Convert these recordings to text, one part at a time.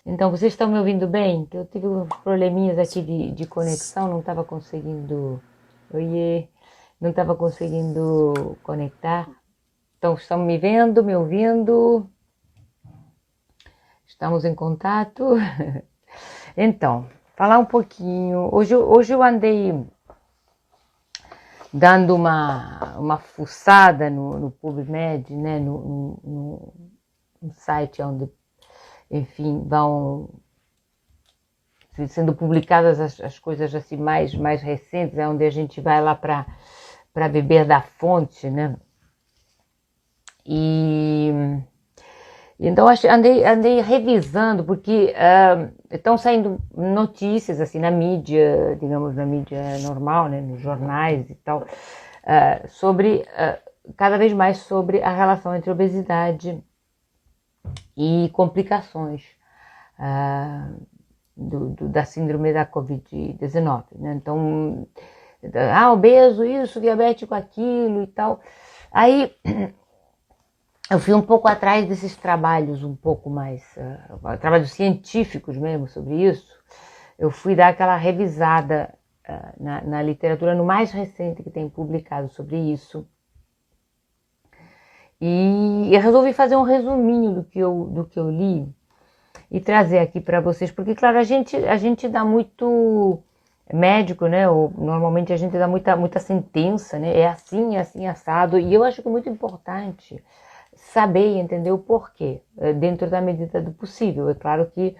Então, vocês estão me ouvindo bem? Eu tive uns probleminhas aqui de conexão, não estava conseguindo. Oiê, não estava conseguindo conectar. Então, estão me vendo, me ouvindo? Estamos em contato? Então, falar um pouquinho. Hoje eu andei dando uma fuçada no PubMed, né? No site onde, enfim, vão sendo publicadas as coisas assim mais recentes, é onde a gente vai lá para beber da fonte, né? E então andei revisando, porque estão saindo notícias assim na mídia, digamos, na mídia normal, né, nos jornais e tal, sobre cada vez mais sobre a relação entre obesidade e complicações da síndrome da Covid-19, né? Então, obeso, isso, diabético, aquilo e tal. Aí eu fui um pouco atrás desses trabalhos um pouco mais, trabalhos científicos mesmo sobre isso. Eu fui dar aquela revisada na literatura, no mais recente que tem publicado sobre isso. E eu resolvi fazer um resuminho do que eu li e trazer aqui para vocês, porque, claro, a gente dá muito médico, né? Ou, normalmente a gente dá muita sentença, né? É assim, assado. E eu acho que é muito importante saber e entender o porquê, dentro da medida do possível. É claro que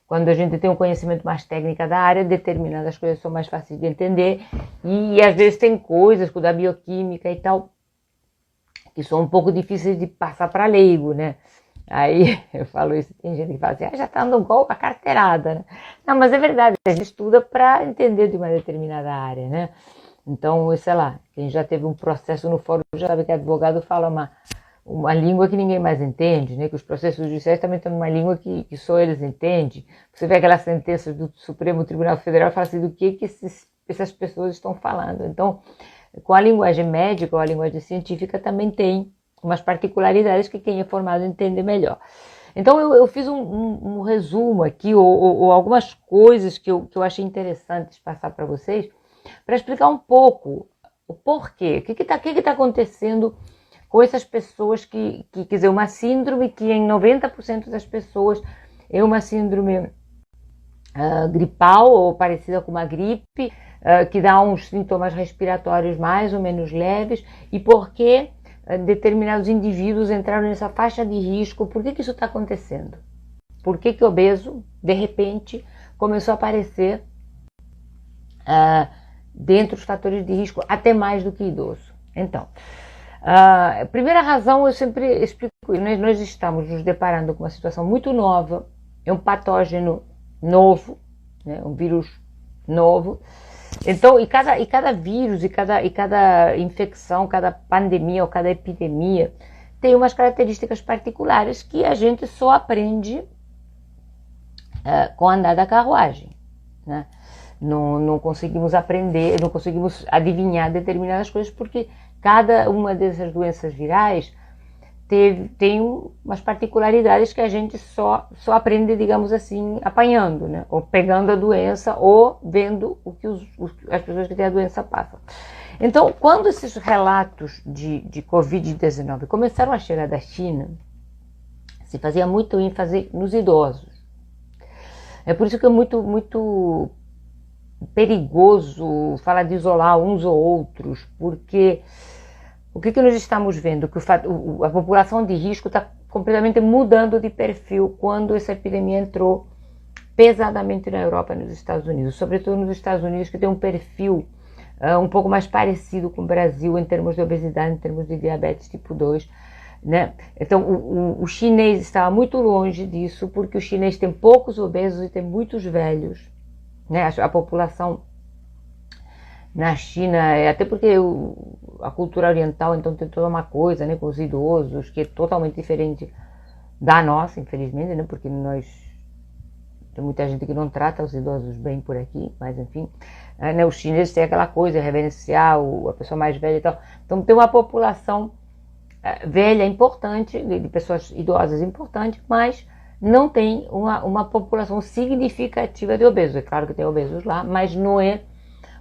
quando a gente tem um conhecimento mais técnico da área, determinadas coisas são mais fáceis de entender, e às vezes tem coisas da bioquímica e tal que são um pouco difíceis de passar para leigo, né? Aí eu falo isso, tem gente que fala assim, já tá dando golpe a carteirada, né? Não, mas é verdade, a gente estuda para entender de uma determinada área, né? Então, sei lá, quem já teve um processo no fórum já sabe que advogado fala uma língua que ninguém mais entende, né? Que os processos judiciais também estão numa língua que só eles entendem. Você vê aquelas sentenças do Supremo Tribunal Federal e fala assim, do que essas pessoas estão falando. Então, com a linguagem médica ou a linguagem científica também tem umas particularidades que quem é formado entende melhor. Então eu fiz um resumo aqui, ou algumas coisas que eu achei interessantes passar para vocês, para explicar um pouco o porquê, o que tá acontecendo com essas pessoas quer dizer, uma síndrome que em 90% das pessoas é uma síndrome gripal ou parecida com uma gripe, que dá uns sintomas respiratórios mais ou menos leves, e porque determinados indivíduos entraram nessa faixa de risco. Por que isso está acontecendo? Por que o obeso, de repente, começou a aparecer dentre os fatores de risco, até mais do que idoso? Então, a primeira razão, eu sempre explico, nós estamos nos deparando com uma situação muito nova, é um patógeno novo, né, um vírus novo. Então, e cada vírus, e cada infecção, cada pandemia ou cada epidemia tem umas características particulares que a gente só aprende com a andar da carruagem, né? Não conseguimos aprender, não conseguimos adivinhar determinadas coisas, porque cada uma dessas doenças virais tem umas particularidades que a gente só aprende, digamos assim, apanhando, né? Ou pegando a doença, ou vendo o que as pessoas que têm a doença passam. Então, quando esses relatos de Covid-19 começaram a chegar da China, se fazia muito ênfase nos idosos. É por isso que é muito perigoso falar de isolar uns ou outros, porque o que nós estamos vendo? Que a população de risco está completamente mudando de perfil quando essa epidemia entrou pesadamente na Europa e nos Estados Unidos, sobretudo nos Estados Unidos, que tem um perfil um pouco mais parecido com o Brasil em termos de obesidade, em termos de diabetes tipo 2, né? Então o chinês estava muito longe disso, porque o chinês tem poucos obesos e tem muitos velhos, né? A população na China, até porque a cultura oriental então tem toda uma coisa, né, com os idosos, que é totalmente diferente da nossa, infelizmente, né, porque tem muita gente que não trata os idosos bem por aqui, mas enfim, né, os chineses têm aquela coisa, reverenciar a pessoa mais velha e tal. Então tem uma população velha importante, de pessoas idosas importante, mas não tem uma população significativa de obesos. É claro que tem obesos lá, mas não é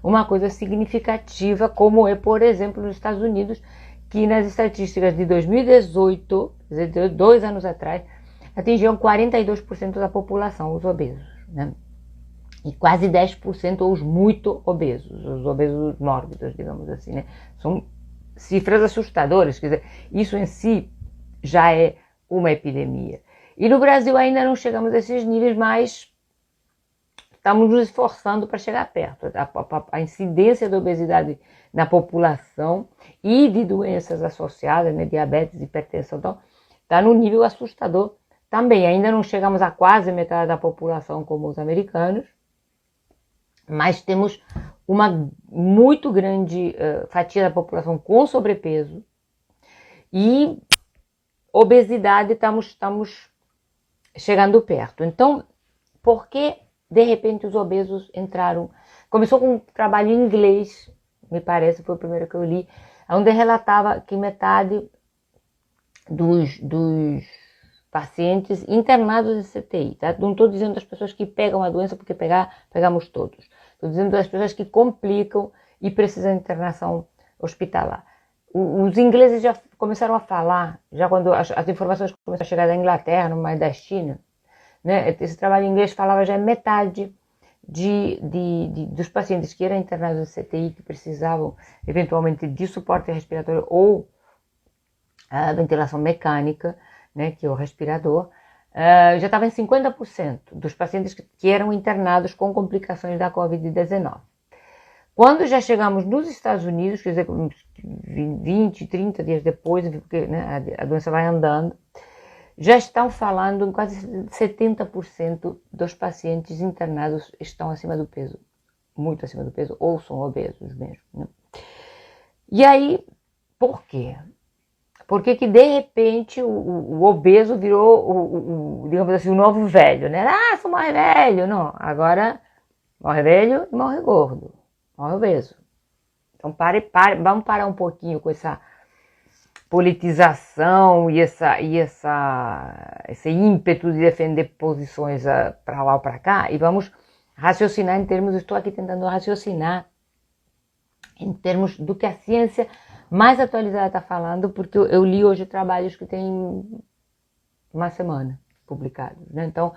uma coisa significativa como é, por exemplo, nos Estados Unidos, que nas estatísticas de 2018, quer dizer, 2 anos atrás, atingiam 42% da população, os obesos, né? E quase 10% os muito obesos, os obesos mórbidos, digamos assim, né? São cifras assustadoras, quer dizer, isso em si já é uma epidemia. E no Brasil ainda não chegamos a esses níveis, mas estamos nos esforçando para chegar perto. A incidência da obesidade na população e de doenças associadas, né, diabetes, hipertensão, então, está num nível assustador também. Ainda não chegamos a quase metade da população como os americanos, mas temos uma muito grande fatia da população com sobrepeso e obesidade estamos chegando perto. Então, por que de repente os obesos entraram? Começou com um trabalho em inglês, me parece, foi o primeiro que eu li, onde relatava que metade dos pacientes internados em CTI, tá? Não estou dizendo das pessoas que pegam a doença, porque pegamos todos. Estou dizendo das pessoas que complicam e precisam de internação hospitalar. Os ingleses já começaram a falar, já quando as informações começaram a chegar da Inglaterra, no mais da China, né? Esse trabalho em inglês falava já metade dos pacientes que eram internados em CTI, que precisavam eventualmente de suporte respiratório ou a ventilação mecânica, né, que é o respirador, já estava em 50% dos pacientes que eram internados com complicações da Covid-19. Quando já chegamos nos Estados Unidos, quer dizer, 20, 30 dias depois, porque, né, a doença vai andando, já estão falando em quase 70% dos pacientes internados estão acima do peso, muito acima do peso, ou são obesos mesmo, né? E aí, por quê? Porque que de repente o obeso virou, digamos assim, o novo velho, né? Ah, sou mais velho. Não, agora morre velho e morre gordo, morre obeso. Então vamos parar um pouquinho com essa politização e esse ímpeto de defender posições para lá ou para cá, e vamos raciocinar em termos, estou aqui tentando raciocinar em termos do que a ciência mais atualizada está falando, porque eu li hoje trabalhos que têm uma semana publicados, né? Então,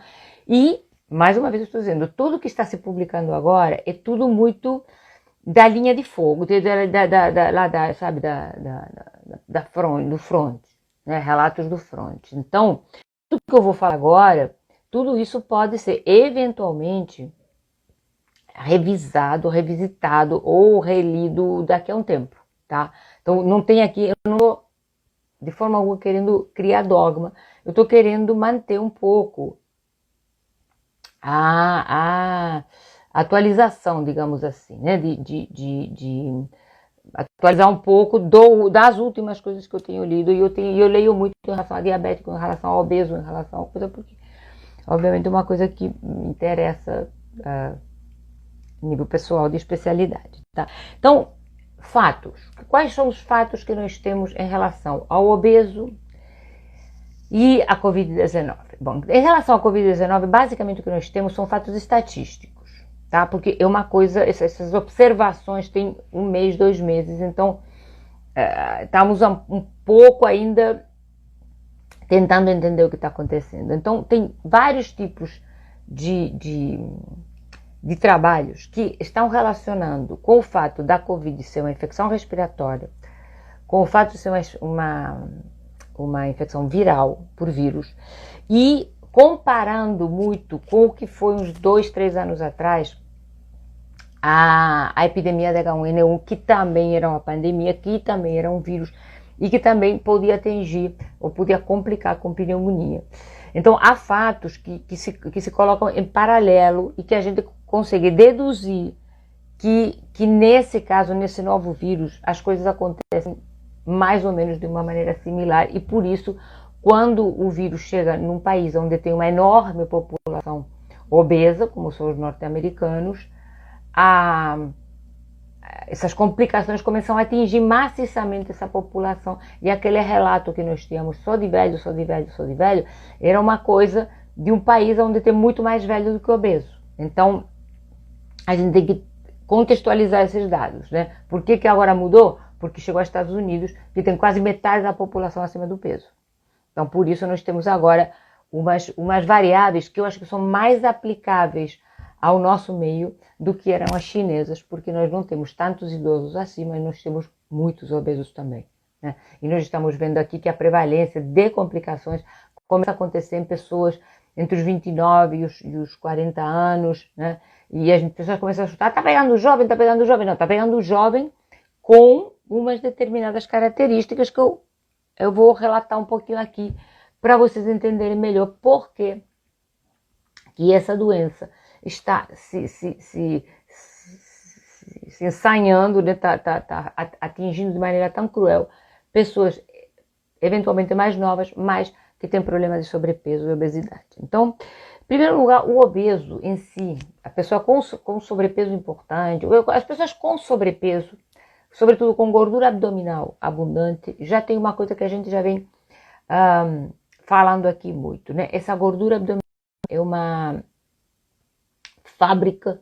e, mais uma vez eu estou dizendo, tudo que está se publicando agora é tudo muito da linha de fogo, do front, né? Relatos do front. Então, tudo que eu vou falar agora, tudo isso pode ser eventualmente revisado, revisitado ou relido daqui a um tempo, tá? Então, não tem aqui, eu não estou de forma alguma querendo criar dogma, eu estou querendo manter um pouco a atualização, digamos assim, né? De atualizar um pouco das últimas coisas que eu tenho lido, e eu leio muito em relação a diabético, em relação ao obeso, em relação a coisa, porque obviamente é uma coisa que me interessa nível pessoal de especialidade, tá? Então, fatos. Quais são os fatos que nós temos em relação ao obeso e à Covid-19? Bom, em relação à Covid-19, basicamente o que nós temos são fatos estatísticos, tá? Porque é uma coisa, essas observações têm 1 mês, 2 meses, então estamos um pouco ainda tentando entender o que está acontecendo. Então, tem vários tipos de trabalhos que estão relacionando com o fato da Covid ser uma infecção respiratória, com o fato de ser uma infecção viral por vírus, e comparando muito com o que foi uns 2, 3 anos atrás, a epidemia da H1N1, que também era uma pandemia, que também era um vírus, e que também podia atingir ou podia complicar com pneumonia. Então, há fatos que se colocam em paralelo e que a gente consegue deduzir que nesse caso, nesse novo vírus, as coisas acontecem mais ou menos de uma maneira similar, e por isso, quando o vírus chega num país onde tem uma enorme população obesa, como são os norte-americanos, essas complicações começam a atingir maciçamente essa população, e aquele relato que nós tínhamos só de velho, era uma coisa de um país onde tem muito mais velho do que obeso. Então, a gente tem que contextualizar esses dados, né? Por que agora mudou? Porque chegou aos Estados Unidos, que tem quase metade da população acima do peso. Então, por isso, nós temos agora umas variáveis que eu acho que são mais aplicáveis ao nosso meio do que eram as chinesas, porque nós não temos tantos idosos acima, mas nós temos muitos obesos também, né? E nós estamos vendo aqui que a prevalência de complicações começa a acontecer em pessoas entre os 29 e os 40 anos, né? E as pessoas começam a chutar, tá pegando jovem, tá pegando jovem. Não, tá pegando jovem com umas determinadas características que eu vou relatar um pouquinho aqui para vocês entenderem melhor por que essa doença está se ensaiando, né? tá atingindo de maneira tão cruel pessoas eventualmente mais novas, mas que têm problemas de sobrepeso e obesidade. Então, em primeiro lugar, o obeso em si, a pessoa com sobrepeso importante, as pessoas com sobrepeso, sobretudo com gordura abdominal abundante, já tem uma coisa que a gente já vem falando aqui muito, né? Essa gordura abdominal é uma fábrica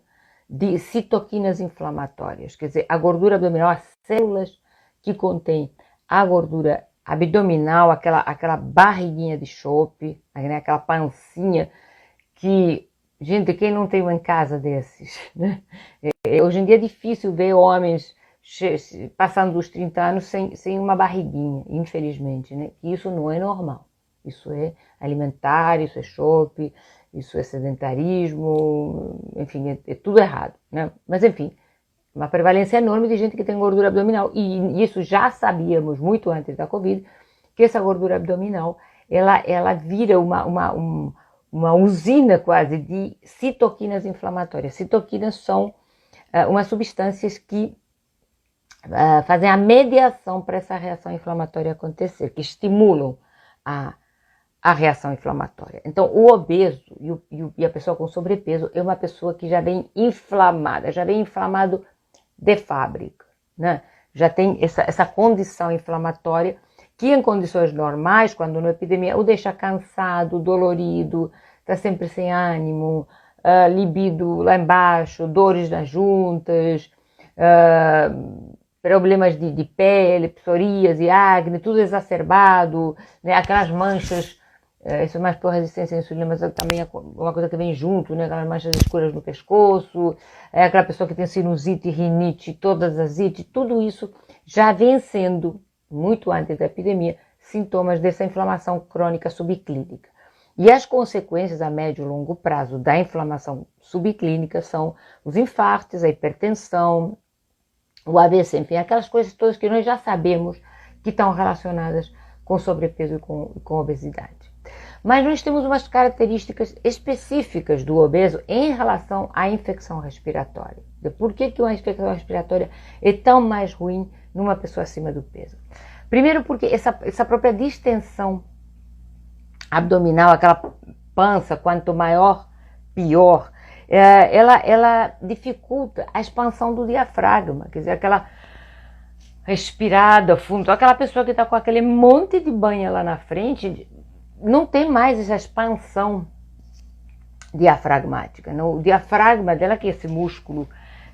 de citoquinas inflamatórias, quer dizer, a gordura abdominal, as células que contêm a gordura abdominal, aquela barriguinha de chope, né? Aquela pancinha que, gente, quem não tem um em casa desses, né? Hoje em dia é difícil ver homens passando dos 30 anos sem uma barriguinha, infelizmente, né? Isso não é normal. Isso é alimentar, isso é chope, isso é sedentarismo, enfim, é tudo errado, né? Mas, enfim, uma prevalência enorme de gente que tem gordura abdominal. E isso já sabíamos muito antes da Covid, que essa gordura abdominal, ela vira uma usina quase de citoquinas inflamatórias. Citoquinas são umas substâncias que fazem a mediação para essa reação inflamatória acontecer, que estimulam a reação inflamatória. Então, o obeso e a pessoa com sobrepeso é uma pessoa que já vem inflamada, já vem inflamado de fábrica, né? Já tem essa condição inflamatória que em condições normais, quando na epidemia, o deixa cansado, dolorido, está sempre sem ânimo, libido lá embaixo, dores nas juntas, problemas de pele, psoríase, acne, tudo exacerbado, né? Aquelas manchas, isso é mais por resistência à insulina, mas também é uma coisa que vem junto, né? Aquelas manchas escuras no pescoço, aquela pessoa que tem sinusite, rinite, todas as ites, tudo isso já vem sendo, muito antes da epidemia, sintomas dessa inflamação crônica subclínica. E as consequências a médio e longo prazo da inflamação subclínica são os infartos, a hipertensão, o AVC, enfim, aquelas coisas todas que nós já sabemos que estão relacionadas com sobrepeso e com obesidade. Mas nós temos umas características específicas do obeso em relação à infecção respiratória. Por que uma infecção respiratória é tão mais ruim numa pessoa acima do peso? Primeiro porque essa própria distensão abdominal, aquela pança, quanto maior, pior, ela dificulta a expansão do diafragma, quer dizer, aquela respirada fundo, aquela pessoa que está com aquele monte de banha lá na frente, não tem mais essa expansão diafragmática. O diafragma dela, que é esse músculo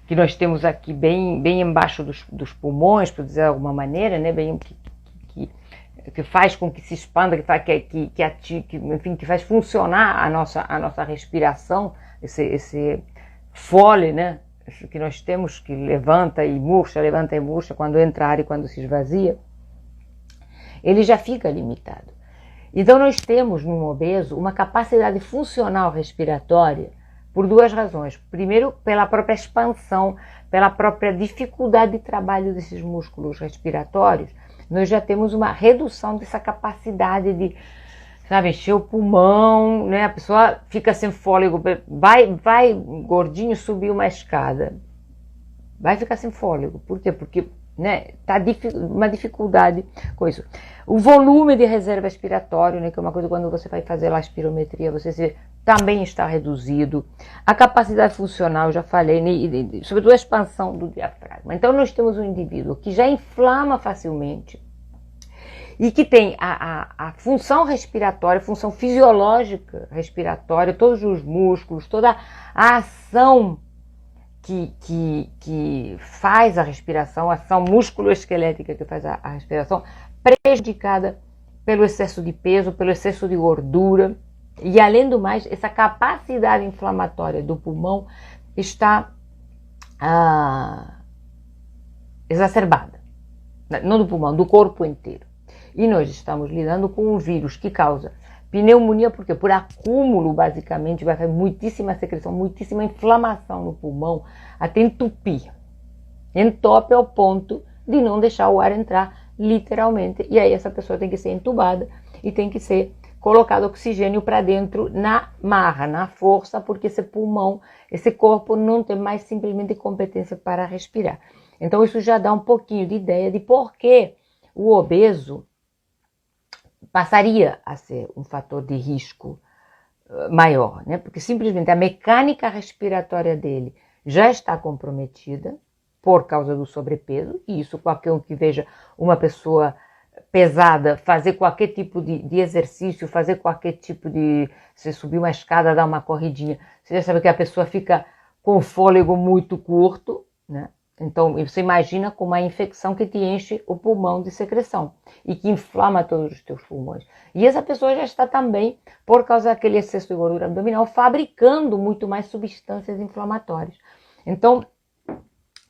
que nós temos aqui bem embaixo dos pulmões, por dizer de alguma maneira, né, bem que faz com que se expanda, enfim, que faz funcionar a nossa respiração, esse fole, né, que nós temos, que levanta e murcha, quando entra ar e quando se esvazia, ele já fica limitado. Então nós temos no obeso uma capacidade funcional respiratória por duas razões. Primeiro, pela própria expansão, pela própria dificuldade de trabalho desses músculos respiratórios, nós já temos uma redução dessa capacidade de, sabe, encher o pulmão, né? A pessoa fica sem fôlego, vai gordinho subir uma escada, vai ficar sem fôlego. Por quê? Porque, né, tá uma dificuldade com isso. O volume de reserva respiratório, né, que é uma coisa quando você vai fazer lá a espirometria, você vê, também está reduzido. A capacidade funcional, já falei, né, sobretudo a expansão do diafragma. Então nós temos um indivíduo que já inflama facilmente e que tem a função respiratória, função fisiológica respiratória, todos os músculos, toda a ação que faz a respiração, a ação musculoesquelética que faz a respiração, prejudicada pelo excesso de peso, pelo excesso de gordura, e além do mais, essa capacidade inflamatória do pulmão está exacerbada, não do pulmão, do corpo inteiro. E nós estamos lidando com um vírus que causa pneumonia, porque por acúmulo, basicamente, vai fazer muitíssima secreção, muitíssima inflamação no pulmão, até entupir. Entope ao ponto de não deixar o ar entrar, literalmente, e aí essa pessoa tem que ser entubada e tem que ser colocado oxigênio para dentro na marra, na força, porque esse pulmão, esse corpo não tem mais simplesmente competência para respirar. Então isso já dá um pouquinho de ideia de por que o obeso passaria a ser um fator de risco maior, né? Porque simplesmente a mecânica respiratória dele já está comprometida por causa do sobrepeso, e isso qualquer um que veja uma pessoa pesada fazer qualquer tipo de exercício, fazer qualquer tipo de... Você subir uma escada, dar uma corridinha, você já sabe que a pessoa fica com o fôlego muito curto, né? Então, você imagina com uma infecção que te enche o pulmão de secreção e que inflama todos os teus pulmões. E essa pessoa já está também, por causa daquele excesso de gordura abdominal, fabricando muito mais substâncias inflamatórias. Então,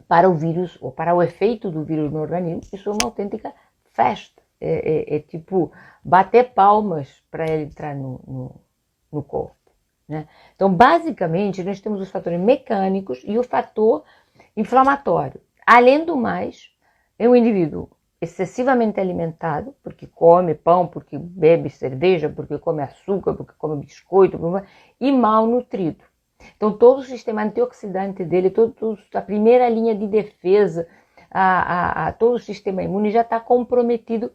para o vírus, ou para o efeito do vírus no organismo, isso é uma autêntica festa. É tipo bater palmas para ele entrar no corpo, né? Então, basicamente, nós temos os fatores mecânicos e o fator inflamatório. Além do mais, é um indivíduo excessivamente alimentado, porque come pão, porque bebe cerveja, porque come açúcar, porque come biscoito, e mal nutrido. Então, todo o sistema antioxidante dele, a primeira linha de defesa, todo o sistema imune já está comprometido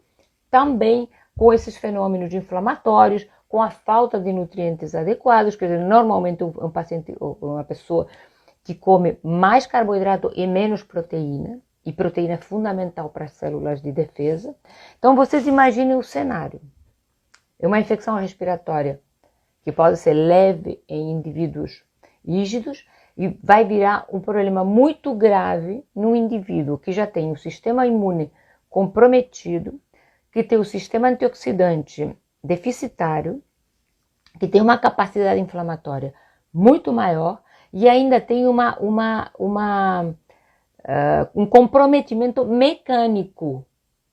também com esses fenômenos inflamatórios, com a falta de nutrientes adequados. Quer dizer, normalmente um paciente ou uma pessoa que come mais carboidrato e menos proteína, e proteína é fundamental para as células de defesa. Então, vocês imaginem o cenário. É uma infecção respiratória que pode ser leve em indivíduos rígidos e vai virar um problema muito grave no indivíduo que já tem o sistema imune comprometido, que tem o sistema antioxidante deficitário, que tem uma capacidade inflamatória muito maior e ainda tem um comprometimento mecânico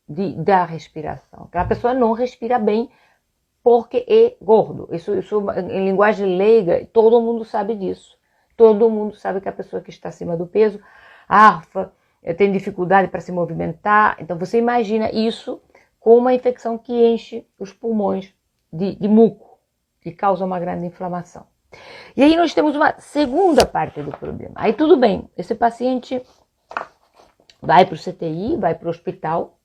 da respiração. Aquela pessoa não respira bem porque é gordo. Isso em linguagem leiga, todo mundo sabe disso. Todo mundo sabe que a pessoa que está acima do peso, tem dificuldade para se movimentar. Então você imagina isso com uma infecção que enche os pulmões de muco, que causa uma grande inflamação. E aí nós temos uma segunda parte do problema. Aí tudo bem, esse paciente vai para o CTI, vai para o hospital,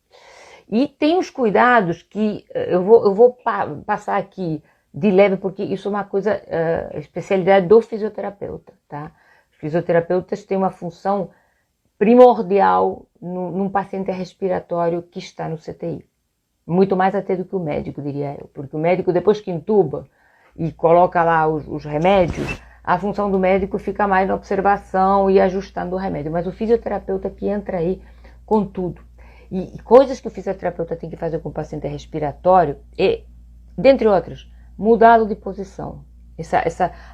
e tem os cuidados que eu vou passar aqui de leve, porque isso é uma coisa, especialidade do fisioterapeuta, tá? Os fisioterapeutas têm uma função primordial num paciente respiratório que está no CTI. Muito mais até do que o médico, diria eu. Porque o médico, depois que intuba e coloca lá os remédios, a função do médico fica mais na observação e ajustando o remédio. Mas o fisioterapeuta que entra aí com tudo. E coisas que o fisioterapeuta tem que fazer com o paciente respiratório é, dentre outras, mudá-lo de posição.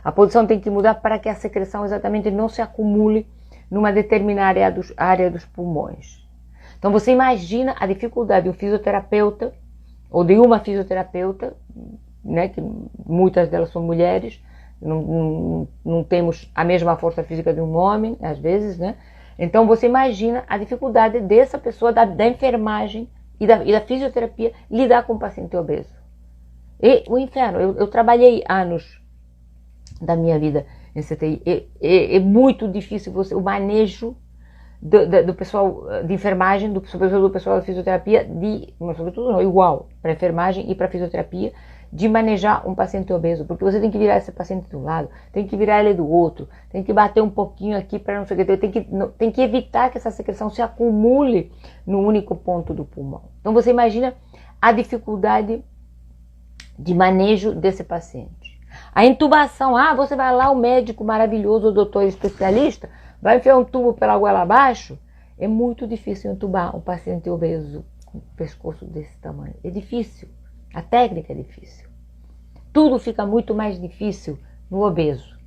A posição tem que mudar para que a secreção exatamente não se acumule numa determinada área dos pulmões. Então você imagina a dificuldade de um fisioterapeuta, ou de uma fisioterapeuta, né, que muitas delas são mulheres, não temos a mesma força física de um homem, às vezes, né? Então você imagina a dificuldade dessa pessoa, da enfermagem e da fisioterapia, lidar com um paciente obeso. E o inferno, eu trabalhei anos da minha vida em CTI, é muito difícil o manejo do pessoal de enfermagem, do pessoal da fisioterapia, sobretudo não, igual, para enfermagem e para fisioterapia, de manejar um paciente obeso, porque você tem que virar esse paciente de um lado, tem que virar ele do outro, tem que bater um pouquinho aqui para não sei o que, tem que evitar que essa secreção se acumule no único ponto do pulmão. Então você imagina a dificuldade de manejo desse paciente. A intubação, você vai lá, o médico maravilhoso, o doutor especialista, vai enfiar um tubo pela goela abaixo. É muito difícil intubar um paciente obeso com o pescoço desse tamanho. É difícil. A técnica é difícil. Tudo fica muito mais difícil no obeso.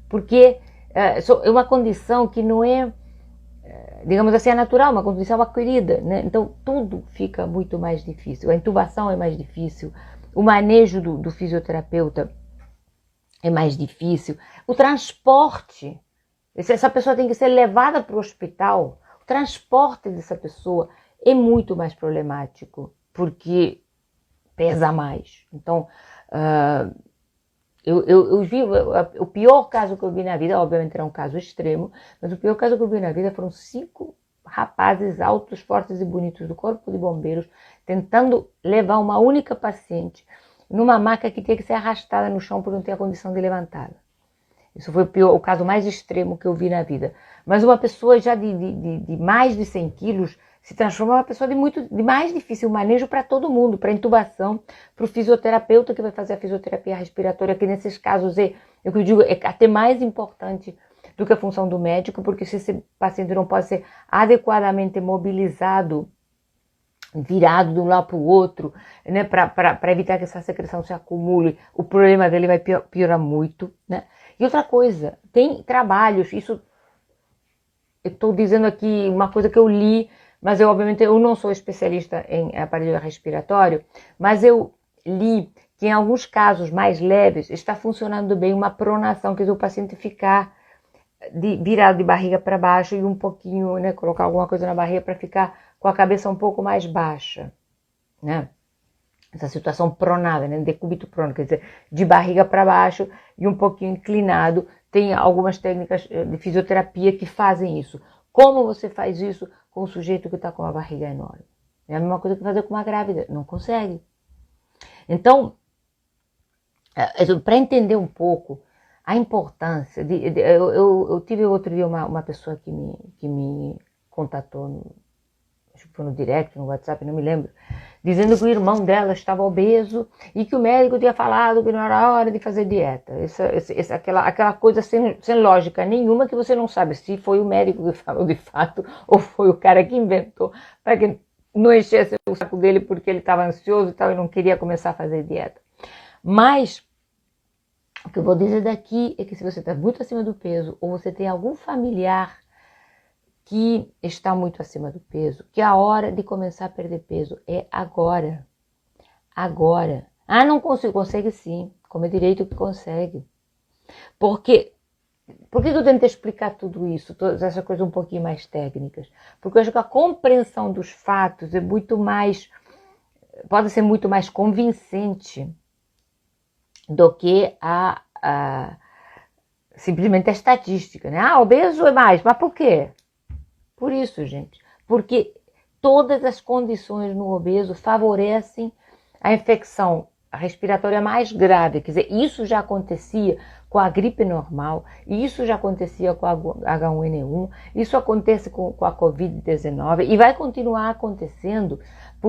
Porque é uma condição que não é, digamos assim, é natural, uma condição adquirida, né? Então tudo fica muito mais difícil. A intubação é mais difícil, o manejo do fisioterapeuta é mais difícil, o transporte, essa pessoa tem que ser levada para o hospital, o transporte dessa pessoa é muito mais problemático, porque pesa mais. Então, eu vi, o pior caso que eu vi na vida, obviamente era um caso extremo, mas o pior caso que eu vi na vida foram 5 rapazes altos, fortes e bonitos do Corpo de Bombeiros tentando levar uma única paciente numa maca que tinha que ser arrastada no chão por não ter a condição de levantá-la. Isso foi o caso mais extremo que eu vi na vida. Mas uma pessoa já de mais de 100 quilos se transforma em uma pessoa de mais difícil manejo para todo mundo, para intubação, para o fisioterapeuta que vai fazer a fisioterapia respiratória, que nesses casos é até mais importante do que a função do médico, porque se esse paciente não pode ser adequadamente mobilizado, virado de um lado para o outro, né, para evitar que essa secreção se acumule, o problema dele vai piorar muito, né? E outra coisa, tem trabalhos, isso eu estou dizendo aqui uma coisa que eu li, mas obviamente eu não sou especialista em aparelho respiratório, mas eu li que em alguns casos mais leves está funcionando bem uma pronação, quer dizer, o paciente ficar virado de barriga para baixo e um pouquinho, né, colocar alguma coisa na barriga para ficar com a cabeça um pouco mais baixa, né? Essa situação pronada, né, decúbito prono, quer dizer, de barriga para baixo e um pouquinho inclinado. Tem algumas técnicas de fisioterapia que fazem isso. Como você faz isso com o sujeito que está com uma barriga enorme? É a mesma coisa que fazer com uma grávida, não consegue. Então, para entender um pouco a importância, eu tive outro dia uma pessoa que me contatou, acho que foi no direct, no WhatsApp, não me lembro, dizendo que o irmão dela estava obeso e que o médico tinha falado que não era hora de fazer dieta. Aquela coisa sem lógica nenhuma, que você não sabe se foi o médico que falou de fato ou foi o cara que inventou, para que não enchesse o saco dele porque ele estava ansioso e tal e não queria começar a fazer dieta. Mas o que eu vou dizer daqui é que se você está muito acima do peso ou você tem algum familiar que está muito acima do peso, que a hora de começar a perder peso é agora. Agora. Não consigo. Consegue sim. Como é direito que consegue. Por que eu tento explicar tudo isso? Todas essas coisas um pouquinho mais técnicas? Porque eu acho que a compreensão dos fatos é muito mais... pode ser muito mais convincente do que simplesmente a estatística, né? Obeso é mais. Mas por quê? Por isso, gente, porque todas as condições no obeso favorecem a infecção respiratória mais grave. Quer dizer, isso já acontecia com a gripe normal, isso já acontecia com a H1N1, isso acontece com a Covid-19 e vai continuar acontecendo